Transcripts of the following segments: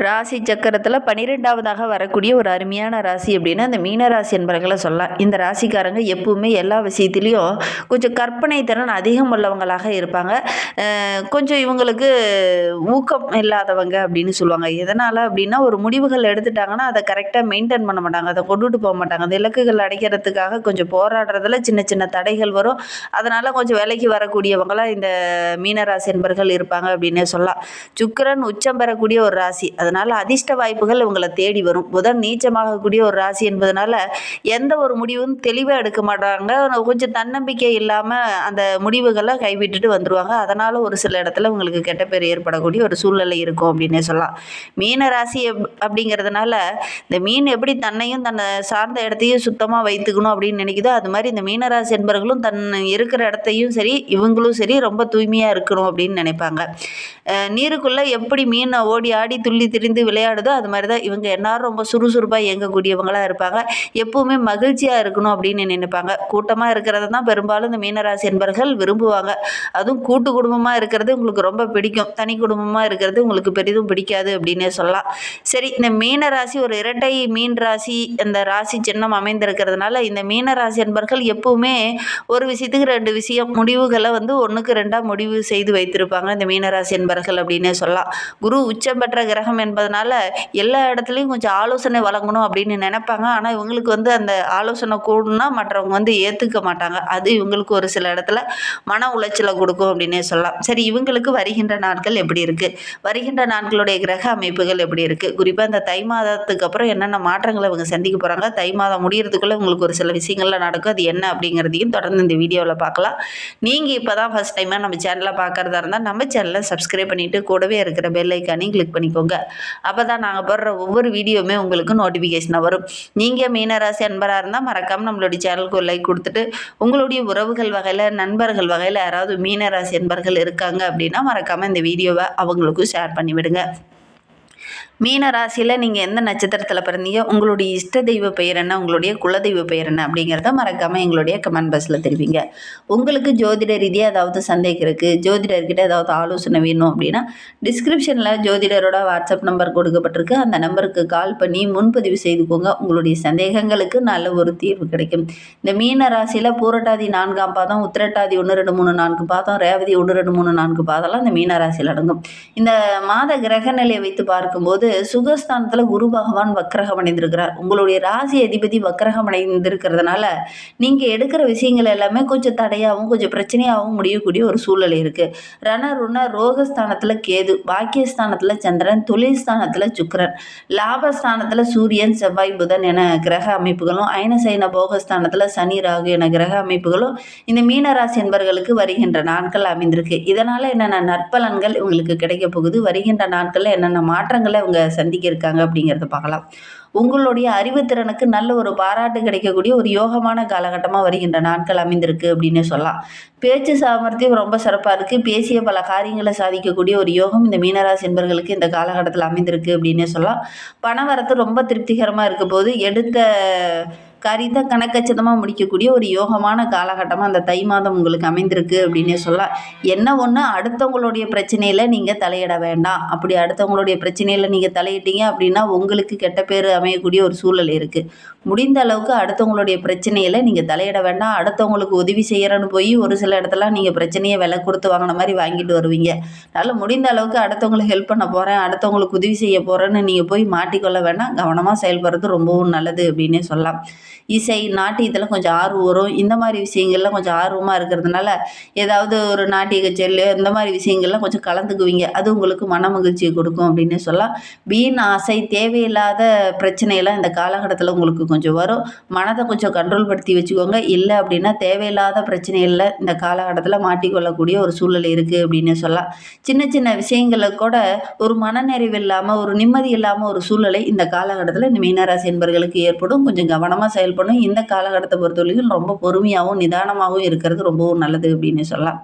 ராசி சக்கரத்தில் 12வதாக வரக்கூடிய ஒரு அருமையான ராசி அப்படின்னா அந்த மீன ராசி என்பவர்களை சொல்லலாம். இந்த ராசிக்காரங்க எப்பவுமே எல்லா விஷயத்துலேயும் கொஞ்சம் கற்பனை திறன் அதிகம் உள்ளவங்களாக இருப்பாங்க. கொஞ்சம் இவங்களுக்கு ஊக்கம் இல்லாதவங்க அப்படின்னு சொல்லுவாங்க. எதனால் அப்படின்னா ஒரு முடிவுகள் எடுத்துட்டாங்கன்னா அதை கரெக்டாக மெயின்டைன் பண்ண மாட்டாங்க, அதை கொண்டுட்டு போக மாட்டாங்க. அந்த இலக்குகள் அடைக்கிறதுக்காக கொஞ்சம் போராடுறதுல சின்ன சின்ன தடைகள் வரும். அதனால் கொஞ்சம் விலைக்கு வரக்கூடியவங்களாம் இந்த மீனராசி என்பவர்கள் இருப்பாங்க அப்படின்னே சொல்லலாம். சுக்கிரன் உச்சம் பெறக்கூடிய ஒரு ராசி, அதனால் அதிர்ஷ்ட வாய்ப்புகள் உங்களை தேடி வரும். புதன் நீச்சமாகக்கூடிய ஒரு ராசி என்பதனால எந்த ஒரு முடிவும் தெளிவாக எடுக்க மாட்டாங்க. கொஞ்சம் தன்னம்பிக்கை இல்லாமல் அந்த முடிவுகளை கைவிட்டுட்டு வந்துடுவாங்க. அதனால் ஒரு சில இடத்துல உங்களுக்கு கெட்ட பேர் ஏற்படக்கூடிய ஒரு சூழ்நிலை இருக்கும் அப்படின்னே சொல்லலாம். மீன ராசி அப்படிங்கிறதுனால இந்த மீன் எப்படி தன்னையும் தன்னை சார்ந்த இடத்தையும் சுத்தமாக வைத்துக்கணும் அப்படின்னு நினைக்குதோ, அது மாதிரி இந்த மீனராசி என்பவர்களும் தன் இருக்கிற இடத்தையும் சரி இவங்களும் சரி ரொம்ப தூய்மையாக இருக்கணும் அப்படின்னு நினைப்பாங்க. நீருக்குள்ளே எப்படி மீன் ஓடி ஆடி துள்ளி திரிந்து விளையாடுதோ அது மாதிரி தான் இவங்க எல்லாரும் ரொம்ப சுறுசுறுப்பாக இயங்கக்கூடியவங்களாக இருப்பாங்க. எப்பவுமே மகிழ்ச்சியாக இருக்கணும் அப்படின்னு நினைப்பாங்க. கூட்டமாக இருக்கிறத தான் பெரும்பாலும் இந்த மீனராசி என்பவர்கள் விரும்புவாங்க. அதுவும் கூட்டு குடும்பமாக இருக்கிறது உங்களுக்கு ரொம்ப பிடிக்கும். தனி குடும்பமாக இருக்கிறது உங்களுக்கு பெரிதும் பிடிக்காது அப்படின்னே சொல்லலாம். சரி, இந்த மீனராசி ஒரு இரட்டை மீன் ராசி, இந்த ராசி சின்னம் அமைந்திருக்கிறதுனால இந்த மீனராசி என்பவர்கள் எப்பவுமே ஒரு விஷயத்துக்கு ரெண்டு விஷயம் முடிவுகளை ஒன்றுக்கு ரெண்டாக முடிவு செய்து வைத்திருப்பாங்க இந்த மீனராசி என்பவர்கள் அப்படின்னே சொல்லலாம். குரு உச்சம் பெற்ற கிரகம் என்பதனால எல்லா இடத்துலையும் கொஞ்சம் ஆலோசனை வழங்கணும் அப்படின்னு நினைப்பாங்க. ஆனால் இவங்களுக்கு அந்த ஆலோசனை கூடனா மற்றவங்க ஏற்றுக்க மாட்டாங்க. அது இவங்களுக்கு ஒரு சில இடத்துல மன உளைச்சலை கொடுக்கும் அப்படின்னே சொல்லலாம். சரி, இவங்களுக்கு வருகின்ற நாட்கள் எப்படி இருக்குது, வருகின்ற நாட்களுடைய கிரக அமைப்புகள் எப்படி இருக்குது, குறிப்பாக இந்த தை மாதத்துக்கு அப்புறம் என்னென்ன மாற்றங்களை இவங்க சந்திக்க போகிறாங்க, தை மாதம் முடியறதுக்குள்ளே உங்களுக்கு ஒரு சில விஷயங்கள்லாம் நடக்கும், அது என்ன அப்படிங்கிறதையும் தொடர்ந்து இந்த வீடியோவில் பார்க்கலாம். நீங்கள் இப்போ தான் ஃபஸ்ட் டைமாக நம்ம சேனலை பார்க்குறதா இருந்தால் நம்ம சேனலை சப்ஸ்கிரைப் பண்ணிவிட்டு கூடவே இருக்கிற பெல் ஐக்கானையும் கிளிக் பண்ணிக்கோங்க. அப்போ தான் நாங்கள் போடுற ஒவ்வொரு வீடியோவுமே உங்களுக்கு நோட்டிஃபிகேஷனாக வரும். நீங்கள் மீனராசி அன்பராக இருந்தால் மறக்காமல் நம்மளுடைய சேனலுக்கு ஒரு லைக் கொடுத்துட்டு, உங்களுடைய உறவுகள் வகையில் நண்பர்கள் வகையில் யாராவது மீனராசி அன்பர்கள் இருக்காங்க அப்படின்னா மறக்காமல் இந்த வீடியோவை அவங்களுக்கும் ஷேர் பண்ணிவிடுங்க. மீன ராசியில் நீங்கள் எந்த நட்சத்திரத்தில் பிறந்தீங்க, உங்களுடைய இஷ்ட தெய்வ பெயர் என்ன, உங்களுடைய குலதெய்வ பெயர் என்ன அப்படிங்கிறத மறக்காமல் எங்களுடைய கமெண்ட் பாக்ஸில் தெரிவிங்க. உங்களுக்கு ஜோதிட ரீதியாக ஏதாவது சந்தேகம் இருக்குது, ஜோதிடர்கிட்ட ஏதாவது ஆலோசனை வேணும் அப்படின்னா டிஸ்கிரிப்ஷனில் ஜோதிடரோட வாட்ஸ்அப் நம்பர் கொடுக்கப்பட்டிருக்கு. அந்த நம்பருக்கு கால் பண்ணி முன்பதிவு செய்துக்கோங்க. உங்களுடைய சந்தேகங்களுக்கு நல்ல ஒரு தீர்வு கிடைக்கும். இந்த மீன ராசியில் பூரட்டாதி 4ஆம் பாதம், உத்திரட்டாதி 1 2 3 4 பாதம், ரேவதி 1 2 3 4 பாதம்லாம் இந்த மீன ராசியில் அடங்கும். இந்த மாத கிரக நிலையை வைத்து பார்க்கும்போது சுகஸ்தானத்தில் குரு பகவான் வக்ரகம் அடைந்திருக்கிறார். உங்களுடைய ராசி அதிபதி வக்ரகம் அடைந்திருக்கிறதுனால நீங்கள் எடுக்கிற விஷயங்கள் எல்லாமே கொஞ்சம் தடையாகவும் கொஞ்சம் பிரச்சனையாகவும் முடியக்கூடிய ஒரு சூழ்நிலை இருக்குது. ரணருண ரோகஸ்தானத்தில் கேது, பாக்கியஸ்தானத்தில் சந்திரன், தொழில் ஸ்தானத்தில் சுக்கிரன், லாபஸ்தானத்தில் சூரியன் செவ்வாய் புதன் என கிரக அமைப்புகளும், அயனசைன போகஸ்தானத்தில் சனி ராகு என கிரக அமைப்புகளும் இந்த மீனராசி என்பவர்களுக்கு வருகின்ற நாட்கள் அமைந்திருக்கு. இதனால் என்னென்ன நற்பலன்கள் இவங்களுக்கு கிடைக்க போகுது, வருகின்ற நாட்களில் என்னென்ன மாற்றங்களை இவங்க சந்திக்க இருக்காங்க அப்படிங்கிறத பார்க்கலாம். உங்களுடைய அறிவுத்திறனுக்கு நல்ல ஒரு பாராட்டு கிடைக்கக்கூடிய ஒரு யோகமான காலகட்டமாக வருகின்ற நாட்கள் அமைந்திருக்கு அப்படின்னு சொல்லலாம். பேச்சு சாமர்த்தியம் ரொம்ப சிறப்பாக இருக்குது. பேசிய பல காரியங்களை சாதிக்கக்கூடிய ஒரு யோகம் இந்த மீனராசி என்பவர்களுக்கு இந்த காலகட்டத்தில் அமைந்திருக்கு அப்படின்னே சொல்லலாம். பணவரத்து ரொம்ப திருப்திகரமாக இருக்க போது எடுத்த காரியத்தை கணக்கச்சிதமாக முடிக்கக்கூடிய ஒரு யோகமான காலகட்டமாக அந்த தை மாதம் உங்களுக்கு அமைந்திருக்கு அப்படின்னே சொல்லலாம். என்ன ஒன்று, அடுத்தவங்களுடைய பிரச்சனையில் நீங்கள் தலையிட வேண்டாம். அப்படி அடுத்தவங்களுடைய பிரச்சனையில் நீங்கள் தலையிட்டீங்க அப்படின்னா உங்களுக்கு கெட்ட பேர் அமையக்கூடிய ஒரு சூழல் இருக்குது. முடிந்த அளவுக்கு அடுத்தவங்களுடைய பிரச்சனையில் நீங்கள் தலையிட வேண்டாம். அடுத்தவங்களுக்கு உதவி செய்கிறன்னு போய் ஒரு சில இடத்துல நீங்கள் பிரச்சனையை விலை கொடுத்து வாங்கின மாதிரி வாங்கிட்டு வருவீங்க. அதனால் முடிந்த அளவுக்கு அடுத்தவங்களுக்கு ஹெல்ப் பண்ண போகிறேன், அடுத்தவங்களுக்கு உதவி செய்ய போகிறேன்னு நீங்கள் போய் மாட்டிக்கொள்ள வேண்டாம். கவனமாக செயல்படுறது ரொம்பவும் நல்லது அப்படின்னே சொல்லலாம். இசை நாட்டியத்தில் கொஞ்சம் ஆர்வம் வரும். இந்த மாதிரி விஷயங்கள்லாம் கொஞ்சம் ஆர்வமாக இருக்கிறதுனால ஏதாவது ஒரு நாட்டிய கச்சேரியில் இந்த மாதிரி விஷயங்கள்லாம் கொஞ்சம் கலந்துக்குவீங்க. அது உங்களுக்கு மன மகிழ்ச்சியை கொடுக்கும் அப்படின்னு சொல்லலாம். வீண் ஆசை, தேவையில்லாத பிரச்சனையெல்லாம் இந்த காலகட்டத்தில் உங்களுக்கு கொஞ்சம் வரும். மனதை கொஞ்சம் கண்ட்ரோல் படுத்தி வச்சுக்கோங்க. இல்லை அப்படின்னா தேவையில்லாத பிரச்சனைகளில் இந்த காலகட்டத்தில் மாட்டிக்கொள்ளக்கூடிய ஒரு சூழ்நிலை இருக்குது அப்படின்னு சொல்லலாம். சின்ன சின்ன விஷயங்களில் கூட ஒரு மனநிறைவு இல்லாமல், ஒரு நிம்மதி இல்லாமல் ஒரு சூழ்நிலை இந்த காலகட்டத்தில் இந்த மீனராசி என்பவர்களுக்கு ஏற்படும். கொஞ்சம் கவனமாக செயல்படும். இந்த காலகட்டத்தை பொறுத்தவரைக்கும் ரொம்ப பொறுமையாகவும் நிதானமாகவும் இருக்கிறது ரொம்பவும் நல்லது அப்படின்னு சொல்லலாம்.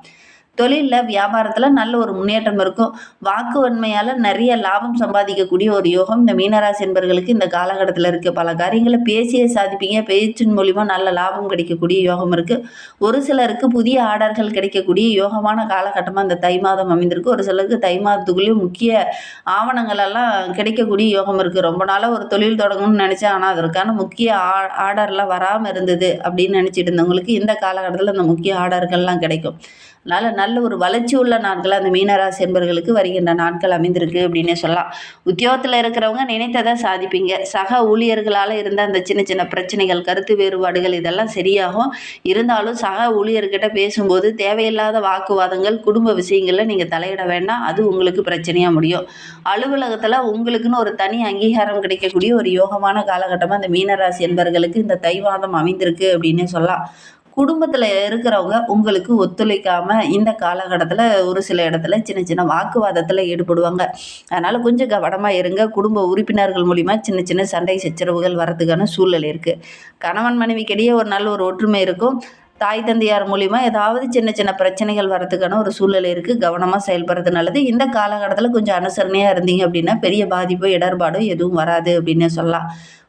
தொழிலில் வியாபாரத்தில் நல்ல ஒரு முன்னேற்றம் இருக்கும். வாக்கு வன்மையால் நிறைய லாபம் சம்பாதிக்கக்கூடிய ஒரு யோகம் இந்த மீனராசி என்பர்களுக்கு இந்த காலகட்டத்தில் இருக்குது. பல காரியங்களை பேசியே சாதிப்பீங்க. பேச்சின் மூலிமா நல்ல லாபம் கிடைக்கக்கூடிய யோகம் இருக்குது. ஒரு சிலருக்கு புதிய ஆர்டர்கள் கிடைக்கக்கூடிய யோகமான காலகட்டமாக இந்த தை மாதம் அமைந்திருக்கு. ஒரு சிலருக்கு தை மாதத்துக்குள்ளேயும் முக்கிய ஆவணங்கள் எல்லாம் கிடைக்கக்கூடிய யோகம் இருக்குது. ரொம்ப நாளாக ஒரு தொழில் தொடங்கணும்னு நினச்சேன், ஆனால் அதற்கான முக்கிய ஆர்டர்லாம் வராமல் இருந்தது அப்படின்னு நினச்சிட்டு இருந்தவங்களுக்கு இந்த காலகட்டத்தில் அந்த முக்கிய ஆர்டர்கள்லாம் கிடைக்கும். அதனால் நல்ல ஒரு வளர்ச்சி உள்ள நாட்கள் அந்த மீனராசி என்பர்களுக்கு வருகின்ற நாட்கள் அமைந்திருக்கு அப்படின்னே சொல்லலாம். உத்தியோகத்தில் இருக்கிறவங்க நினைத்ததை சாதிப்பீங்க. சக ஊழியர்களால் இருந்த அந்த சின்ன சின்ன பிரச்சனைகள், கருத்து வேறுபாடுகள் இதெல்லாம் சரியாகும். இருந்தாலும் சக ஊழியர்கிட்ட பேசும்போது தேவையில்லாத வாக்குவாதங்கள், குடும்ப விஷயங்களில் நீங்கள் தலையிட வேண்டாம். அது உங்களுக்கு பிரச்சனையாக முடியும். அலுவலகத்தில் உங்களுக்குன்னு ஒரு தனி அங்கீகாரம் கிடைக்கக்கூடிய ஒரு யோகமான காலகட்டமாக அந்த மீனராசி என்பர்களுக்கு இந்த தை மாதம் அமைந்திருக்கு அப்படின்னே சொல்லலாம். குடும்பத்தில் இருக்கிறவங்க உங்களுக்கு ஒத்துழைக்காமல் இந்த காலகட்டத்தில் ஒரு சில இடத்துல சின்ன சின்ன வாக்குவாதத்தில் ஈடுபடுவாங்க. அதனால் கொஞ்சம் கவனமாக இருங்க. குடும்ப உறுப்பினர்கள் மூலிமா சின்ன சின்ன சண்டை சச்சரவுகள் வரதுக்கான சூழ்நிலை இருக்குது. கணவன் மனைவிக்கிடையே ஒரு நல்ல ஒரு ஒற்றுமை இருக்கும். தாய் தந்தையார் மூலிமா ஏதாவது சின்ன சின்ன பிரச்சனைகள் வரதுக்கான ஒரு சூழ்நிலை இருக்குது. கவனமாக செயல்படுறது நல்லது. இந்த காலகட்டத்தில் கொஞ்சம் அனுசரணையாக இருந்தீங்க அப்படின்னா பெரிய பாதிப்போ இடர்பாடோ எதுவும் வராது அப்படின்னே சொல்லலாம்.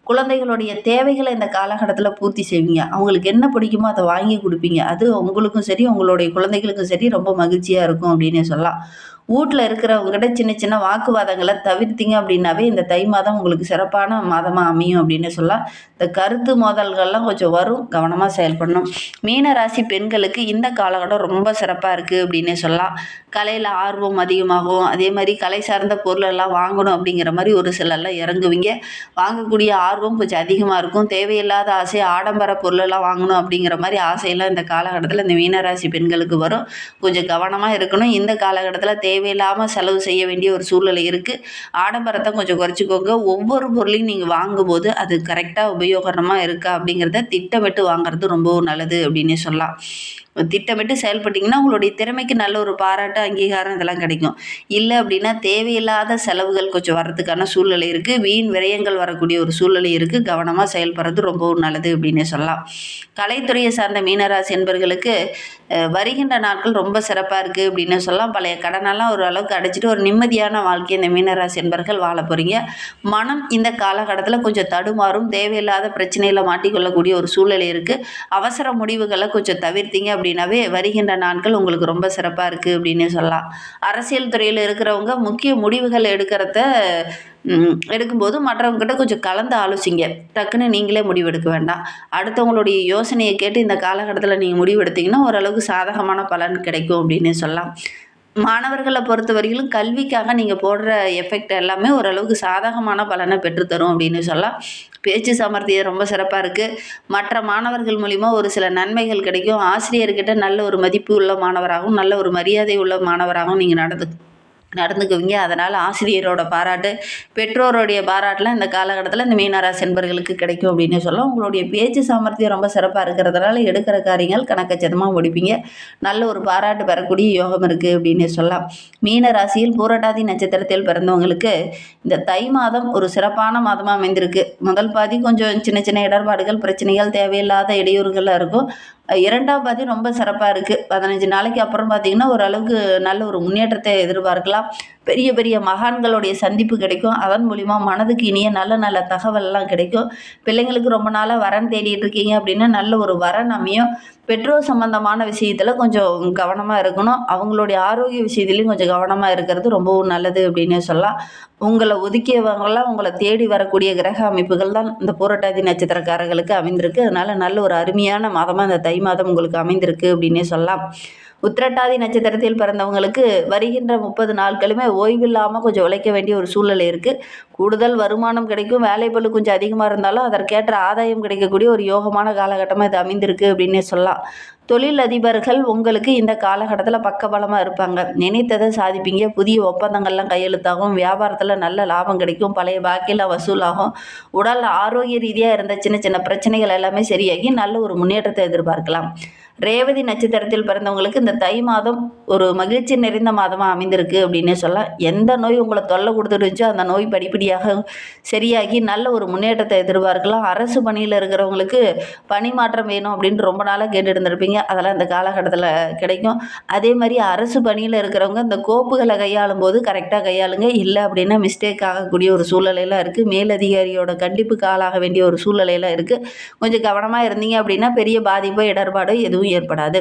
குழந்தைகளுடைய தேவைகளை இந்த காலகட்டத்தில் பூர்த்தி செய்வீங்க. அவங்களுக்கு என்ன பிடிக்குமோ அதை வாங்கி கொடுப்பீங்க. அது உங்களுக்கும் சரி, உங்களுடைய குழந்தைகளுக்கும் சரி ரொம்ப மகிழ்ச்சியாக இருக்கும் அப்படின்னே சொல்லலாம். வீட்டில் இருக்கிறவங்ககிட்ட சின்ன சின்ன வாக்குவாதங்களை தவிர்த்தீங்க அப்படின்னாவே இந்த தை மாதம் உங்களுக்கு சிறப்பான மாதமாக அமையும் அப்படின்னு சொல்லலாம். இந்த கருத்து மோதல்கள்லாம் கொஞ்சம் வரும், கவனமாக செயல்படணும். மீன ராசி பெண்களுக்கு இந்த காலகட்டம் ரொம்ப சிறப்பாக இருக்குது அப்படின்னே சொல்லலாம். கலையில் ஆர்வம் அதிகமாகும். அதே மாதிரி கலை சார்ந்த பொருளெல்லாம் வாங்கணும் அப்படிங்கிற மாதிரி ஒரு சிலர்லாம் இறங்குவீங்க. வாங்கக்கூடிய ஆர்வம் கொஞ்சம் அதிகமாக இருக்கும். தேவையில்லாத ஆசை, ஆடம்பர பொருளெல்லாம் வாங்கணும் அப்படிங்கிற மாதிரி ஆசையெல்லாம் இந்த காலகட்டத்தில் இந்த மீனராசி பெண்களுக்கு வரும். கொஞ்சம் கவனமாக இருக்கணும். இந்த காலகட்டத்தில் தேவையில்லாமல் செலவு செய்ய வேண்டிய ஒரு சூழ்நிலை இருக்குது. ஆடம்பரத்தை கொஞ்சம் குறைச்சிக்கோங்க. ஒவ்வொரு பொருளையும் நீங்கள் வாங்கும்போது அது கரெக்டாக உபயோகரமாக இருக்கா அப்படிங்கிறத திட்டமிட்டு வாங்குறது ரொம்பவும் நல்லது அப்படின்னே சொல்லலாம். திட்டமிட்டு செயல்பட்டிங்கன்னா உங்களுடைய திறமைக்கு நல்ல ஒரு பாராட்டு, அங்கீகாரம் இதெல்லாம் கிடைக்கும். இல்லை அப்படின்னா தேவையில்லாத செலவுகள் கொஞ்சம் வர்றதுக்கான சூழ்நிலை இருக்குது. வீண் விரயங்கள் வரக்கூடிய ஒரு சூழ்நிலை இருக்குது. கவனமாக செயல்படுறது ரொம்பவும் நல்லது அப்படின்னே சொல்லலாம். கலைத்துறையை சார்ந்த மீனராசி என்பர்களுக்கு வருகின்ற நாட்கள் ரொம்ப சிறப்பாக இருக்குது அப்படின்னு சொல்லலாம். பழைய கடனெல்லாம் ஓரளவுக்கு அடைச்சிட்டு ஒரு நிம்மதியான வாழ்க்கை இந்த மீனராசி என்பர்கள் வாழ போகிறீங்க. மனம் இந்த காலகட்டத்தில் கொஞ்சம் தடுமாறும். தேவையில்லாத பிரச்சனையில் மாட்டிக்கொள்ளக்கூடிய ஒரு சூழ்நிலை இருக்குது. அவசர முடிவுகளை கொஞ்சம் தவிர்த்தீங்க அப்படின்னாவே வருகின்ற நாட்கள் உங்களுக்கு ரொம்ப சிறப்பாக இருக்குது அப்படின்னு சொல்லலாம். அரசியல் துறையில் இருக்கிறவங்க முக்கிய முடிவுகள் எடுக்கும்போது மற்றவங்ககிட்ட கொஞ்சம் கலந்து ஆலோசிங்க. டக்குன்னு நீங்களே முடிவெடுக்க வேண்டாம். அடுத்தவங்களுடைய யோசனையை கேட்டு இந்த காலகட்டத்தில் நீங்கள் முடிவெடுத்தீங்கன்னா ஓரளவுக்கு சாதகமான பலன் கிடைக்கும் அப்படின்னு சொல்லலாம். மாணவர்களை பொறுத்த வரையிலும் கல்விக்காக நீங்கள் போடுற எஃபெக்ட் எல்லாமே ஓரளவுக்கு சாதகமான பலனை பெற்றுத்தரும் அப்படின்னு சொல்லலாம். பேச்சு சாமர்த்தியம் ரொம்ப சிறப்பாக இருக்குது. மற்ற மாணவர்கள் மூலிமா ஒரு சில நன்மைகள் கிடைக்கும். ஆசிரியர்கிட்ட நல்ல ஒரு மதிப்பு உள்ள மாணவராகவும் நல்ல ஒரு மரியாதை உள்ள மாணவராகவும் நீங்கள் நடந்துக்குவீங்க. அதனால் ஆசிரியரோட பாராட்டு, பெற்றோருடைய பாராட்டெலாம் இந்த காலகட்டத்தில் இந்த மீனராசி என்பர்களுக்கு கிடைக்கும் அப்படின்னு சொல்லலாம். உங்களுடைய பேச்சு சாமர்த்தியம் ரொம்ப சிறப்பாக இருக்கிறதுனால எடுக்கிற காரியங்கள் கணக்கச்சிதமாக முடிப்பீங்க. நல்ல ஒரு பாராட்டு பெறக்கூடிய யோகம் இருக்குது அப்படின்னு சொல்லலாம். மீனராசியில் பூரட்டாதி நட்சத்திரத்தில் பிறந்தவங்களுக்கு இந்த தை மாதம் ஒரு சிறப்பான மாதமாக அமைந்திருக்கு. முதல் பாதி கொஞ்சம் சின்ன சின்ன இடர்பாடுகள், பிரச்சனைகள், தேவையில்லாத இடையூறுகள்லாம் இருக்கும். இரண்டாம் பாதி ரொம்ப சிறப்பாக இருக்குது. 15 நாளைக்கு அப்புறம் பார்த்திங்கன்னா ஓரளவுக்கு நல்ல ஒரு முன்னேற்றத்தை எதிர்பார்க்கலாம். பெரிய பெரிய மகான்களுடைய சந்திப்பு கிடைக்கும். அதன் மூலிமா மனதுக்கு இனிய நல்ல நல்ல தகவல்லாம் கிடைக்கும். பிள்ளைங்களுக்கு ரொம்ப நாளாக வரன் தேடிட்டு இருக்கீங்க அப்படின்னா நல்ல ஒரு வரன் அமையும். பெற்றோர் சம்பந்தமான விஷயத்தில் கொஞ்சம் கவனமாக இருக்கணும். அவங்களுடைய ஆரோக்கிய விஷயத்துலையும் கொஞ்சம் கவனமாக இருக்கிறது ரொம்பவும் நல்லது அப்படின்னே சொல்லலாம். உங்களை ஒதுக்கியவங்களாம் உங்களை தேடி வரக்கூடிய கிரக அமைப்புகள் தான் இந்த பூரட்டாதி நட்சத்திரக்காரர்களுக்கு அமைந்திருக்கு. அதனால் நல்ல ஒரு அருமையான மாதமாக இந்த தை மாதம் உங்களுக்கு அமைந்திருக்கு அப்படின்னே சொல்லலாம். உத்திரட்டாதி நட்சத்திரத்தில் பிறந்தவங்களுக்கு வருகின்ற 30 நாட்களுமே ஓய்வில்லாமல் கொஞ்சம் உழைக்க வேண்டிய ஒரு சூழ்நிலை இருக்குது. கூடுதல் வருமானம் கிடைக்கும். வேலைப்பளு கொஞ்சம் அதிகமாக இருந்தாலும் அதற்கேற்ற ஆதாயம் கிடைக்கக்கூடிய ஒரு யோகமான காலகட்டமாக இது அமைந்திருக்கு அப்படின்னே சொல்லலாம். தொழில் அதிபர்கள் உங்களுக்கு இந்த காலகட்டத்தில் பக்கபலமாக இருப்பாங்க. நினைத்ததை சாதிப்பீங்க. புதிய ஒப்பந்தங்கள்லாம் கையெழுத்தாகும். வியாபாரத்தில் நல்ல லாபம் கிடைக்கும். பழைய பாக்கியெல்லாம் வசூலாகும். உடல் ஆரோக்கிய ரீதியாக இருந்த சின்ன சின்ன பிரச்சனைகள் எல்லாமே சரியாகி நல்ல ஒரு முன்னேற்றத்தை எதிர்பார்க்கலாம். ரேவதி நட்சத்திரத்தில் பிறந்தவங்களுக்கு இந்த தை மாதம் ஒரு மகிழ்ச்சி நிறைந்த மாதமாக அமைந்திருக்கு அப்படின்னே சொல்லலாம். எந்த நோய் உங்களை தொல்லை கொடுத்துருந்துச்சோ அந்த நோய் படிப்படியாக சரியாகி நல்ல ஒரு முன்னேற்றத்தை எதிர்பார்க்கலாம். அரசு பணியில் இருக்கிறவங்களுக்கு பணி மாற்றம் வேணும் அப்படின்னு ரொம்ப நாளாக கேட்டுட்டு இருந்திருப்பீங்க. அதெல்லாம் இந்த காலகட்டத்தில் கிடைக்கும். அதே மாதிரி அரசு பணியில் இருக்கிறவங்க இந்த கோப்புகளை கையாளும் போது கரெக்டாக கையாளுங்க. இல்லை அப்படின்னா மிஸ்டேக் ஆகக்கூடிய ஒரு சூழ்நிலையெல்லாம் இருக்குது. மேலதிகாரியோட கண்டிப்புக்கு ஆளாக வேண்டிய ஒரு சூழ்நிலையெல்லாம் இருக்குது. கொஞ்சம் கவனமாக இருந்தீங்க அப்படின்னா பெரிய பாதிப்போ இடர்பாடோ எதுவும் ஏற்படாது.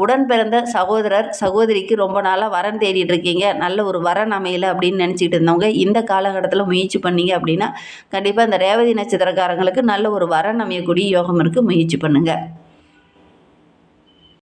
உடன் பிறந்த சகோதரர் சகோதரிக்கு ரொம்ப நாளாக வரன் தேடிட்டு இருக்கீங்க, நல்ல ஒரு வரன் அமையலை அப்படின்னு நினச்சிக்கிட்டு இருந்தவங்க இந்த காலகட்டத்தில் முயற்சி பண்ணீங்க அப்படின்னா கண்டிப்பாக இந்த ரேவதி நட்சத்திரக்காரங்களுக்கு நல்ல ஒரு வரன் அமையக்கூடிய யோகம் இருக்குது. முயற்சி பண்ணுங்கள்.